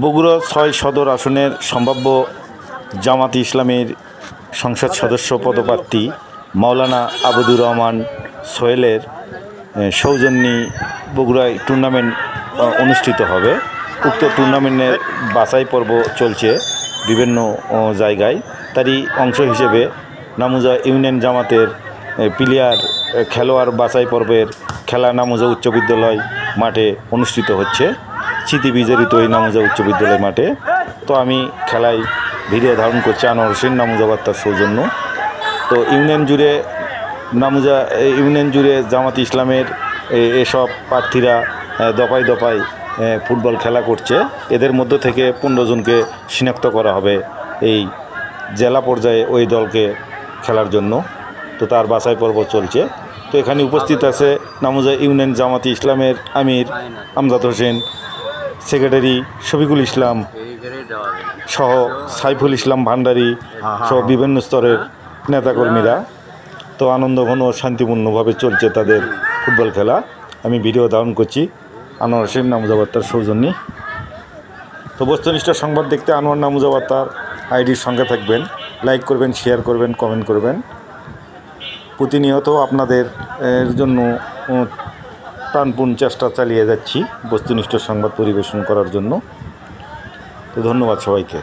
বগুড়া ৬ সদর আসনের সম্ভাব্য জামাতে ইসলামের সংসদ সদস্য পদপ্রার্থী মাওলানা আবদুর রহমান সোহেলের সৌজন্যে বগুড়ায় টুর্নামেন্ট অনুষ্ঠিত হবে। উক্ত টুর্নামেন্টের বাছাই পর্ব চলছে বিভিন্ন জায়গায়। তারই অংশ হিসেবে নামুজা ইউনিয়ন জামাতের প্লেয়ার খেলোয়াড় বাছাই পর্বের খেলা নামুজা উচ্চ বিদ্যালয় মাঠে অনুষ্ঠিত হচ্ছে, স্মৃতি বিজড়িত এই নামুজা উচ্চ বিদ্যালয় মাঠে। তো আমি খেলায় ভিডিও ধারণ করছি আনোয়ার হোসেন, নামুজা বার্তার সৌজন্য। তো ইউনিয়ন জুড়ে জামাত ইসলামের এসব প্রার্থীরা দফায় দফায় ফুটবল খেলা করছে। এদের মধ্য থেকে 15 জনকে শনাক্ত করা হবে এই জেলা পর্যায়ে ওই দলকে খেলার জন্য। তো তার বাছাই পর্ব চলছে। তো এখানে উপস্থিত আছে নামুজা ইউনিয়ন জামাতে ইসলামের আমির আমজাদ হোসেন, সেক্রেটারি শফিকুল ইসলাম সহ সাইফুল ইসলাম ভান্ডারী সহ বিভিন্ন স্তরের নেতাকর্মীরা। তো আনন্দঘন ও শান্তিপূর্ণভাবে চলছে তাদের ফুটবল খেলা। আমি ভিডিও ধারণ করছি আনোয়ার হোসেন, নামুজা বার্তার সৌজন্যে। তো বস্তুনিষ্ঠ সংবাদ দেখতে আনোয়ার নামুজা বার্তার আইডির সঙ্গে থাকবেন, লাইক করবেন, শেয়ার করবেন, কমেন্ট করবেন। প্রতিনিয়ত আপনাদের জন্য প্রাণপণ চেষ্টা চালিয়ে যাচ্ছি বস্তুনিষ্ঠ সংবাদ পরিবেশন করার জন্য। তো ধন্যবাদ সবাইকে।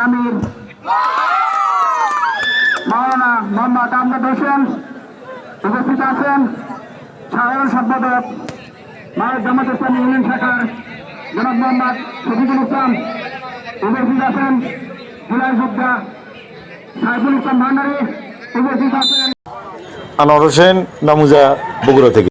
আমির মাওলানা মোহাম্মদ আমজাদ হোসেন উপস্থিত আছেন। সাধারণ সম্পাদক জামাত ইসলামী ইউনিয়ন শাখার জনাব মোহাম্মদ শফিকুল ইসলাম উপস্থিত আছেন। জুলাই যোদ্ধা সাইফুল ইসলাম ভান্ডারী উপস্থিত আছেন। আনোয়ার হোসেন, নামুজা, বগুড়া থেকে।